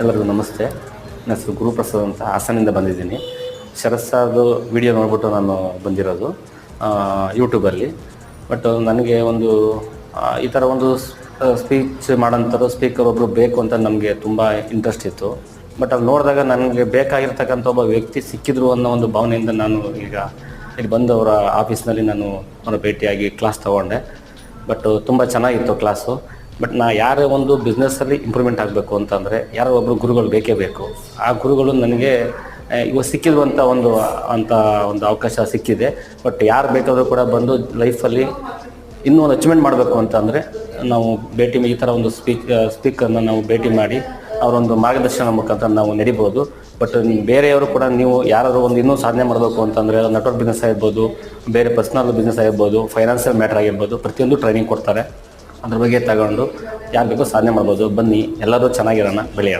ಎಲ್ಲರಿಗೂ ನಮಸ್ತೆ. ನನ್ನ ಹೆಸರು ಗುರುಪ್ರಸಾದ್ ಅಂತ ಹಾಸನಿಂದ ಬಂದಿದ್ದೀನಿ. ಶರತ್ ಸರ್ದು ವಿಡಿಯೋ ನೋಡ್ಬಿಟ್ಟು ನಾನು ಬಂದಿರೋದು ಯೂಟ್ಯೂಬಲ್ಲಿ. ಬಟ್ ನನಗೆ ಒಂದು ಈ ಥರ ಒಂದು ಸ್ಪೀಚ್ ಮಾಡೋಂಥದ್ದು ಸ್ಪೀಕರ್ ಒಬ್ಬರು ಬೇಕು ಅಂತ ನಮಗೆ ತುಂಬ ಇಂಟ್ರೆಸ್ಟ್ ಇತ್ತು. ಬಟ್ ಅಲ್ಲಿ ನೋಡಿದಾಗ ನನಗೆ ಬೇಕಾಗಿರ್ತಕ್ಕಂಥ ಒಬ್ಬ ವ್ಯಕ್ತಿ ಸಿಕ್ಕಿದ್ರು ಅನ್ನೋ ಒಂದು ಭಾವನೆಯಿಂದ ನಾನು ಈಗ ಇಲ್ಲಿ ಬಂದು ಅವರ ಆಫೀಸ್ನಲ್ಲಿ ನಾನು ಅವರ ಭೇಟಿಯಾಗಿ ಕ್ಲಾಸ್ ತೊಗೊಂಡೆ. ಬಟ್ ತುಂಬ ಚೆನ್ನಾಗಿತ್ತು ಕ್ಲಾಸು. ಬಟ್ ಯಾರೇ ಒಂದು ಬಿಸ್ನೆಸ್ಸಲ್ಲಿ ಇಂಪ್ರೂವ್ಮೆಂಟ್ ಆಗಬೇಕು ಅಂತಂದರೆ ಯಾರೋ ಒಬ್ಬರು ಗುರುಗಳು ಬೇಕೇ ಬೇಕು. ಆ ಗುರುಗಳು ನನಗೆ ಇವಾಗ ಸಿಕ್ಕಿದ್ರು ಅಂತ ಒಂದು ಅವಕಾಶ ಸಿಕ್ಕಿದೆ. ಬಟ್ ಯಾರು ಬೇಕಾದರೂ ಕೂಡ ಬಂದು ಲೈಫಲ್ಲಿ ಇನ್ನೂ ಒಂದು ಅಚೀವ್ಮೆಂಟ್ ಮಾಡಬೇಕು ಅಂತಂದರೆ ನಾವು ಈ ಥರ ಒಂದು ಸ್ಪೀಕರ್ನ ನಾವು ಭೇಟಿ ಮಾಡಿ ಅವರೊಂದು ಮಾರ್ಗದರ್ಶನ ಮುಖಾಂತರ ನಾವು ನಡಿಬೋದು. ಬಟ್ ಬೇರೆಯವರು ಕೂಡ ನೀವು ಯಾರಾದರೂ ಒಂದು ಇನ್ನೂ ಸಾಧನೆ ಮಾಡಬೇಕು ಅಂತಂದರೆ ನೆಟ್ವರ್ಕ್ ಬಿಸ್ನೆಸ್ ಆಗಿರ್ಬೋದು, ಬೇರೆ ಪರ್ಸ್ನಲ್ ಬಿಸ್ನೆಸ್ ಆಗಿರ್ಬೋದು, ಫೈನಾನ್ಷಿಯಲ್ ಮ್ಯಾಟ್ರ್ ಆಗಿರ್ಬೋದು, ಪ್ರತಿಯೊಂದು ಟ್ರೈನಿಂಗ್ ಕೊಡ್ತಾರೆ. ಅದ್ರ ಬಗ್ಗೆ ತಗೊಂಡು ಯಾರು ಬೇಕೋ ಸಾಧನೆ ಮಾಡ್ಬೋದು. ಬನ್ನಿ, ಎಲ್ಲರೂ ಚೆನ್ನಾಗಿರೋಣ, ಬೆಳೆಯೋಣ.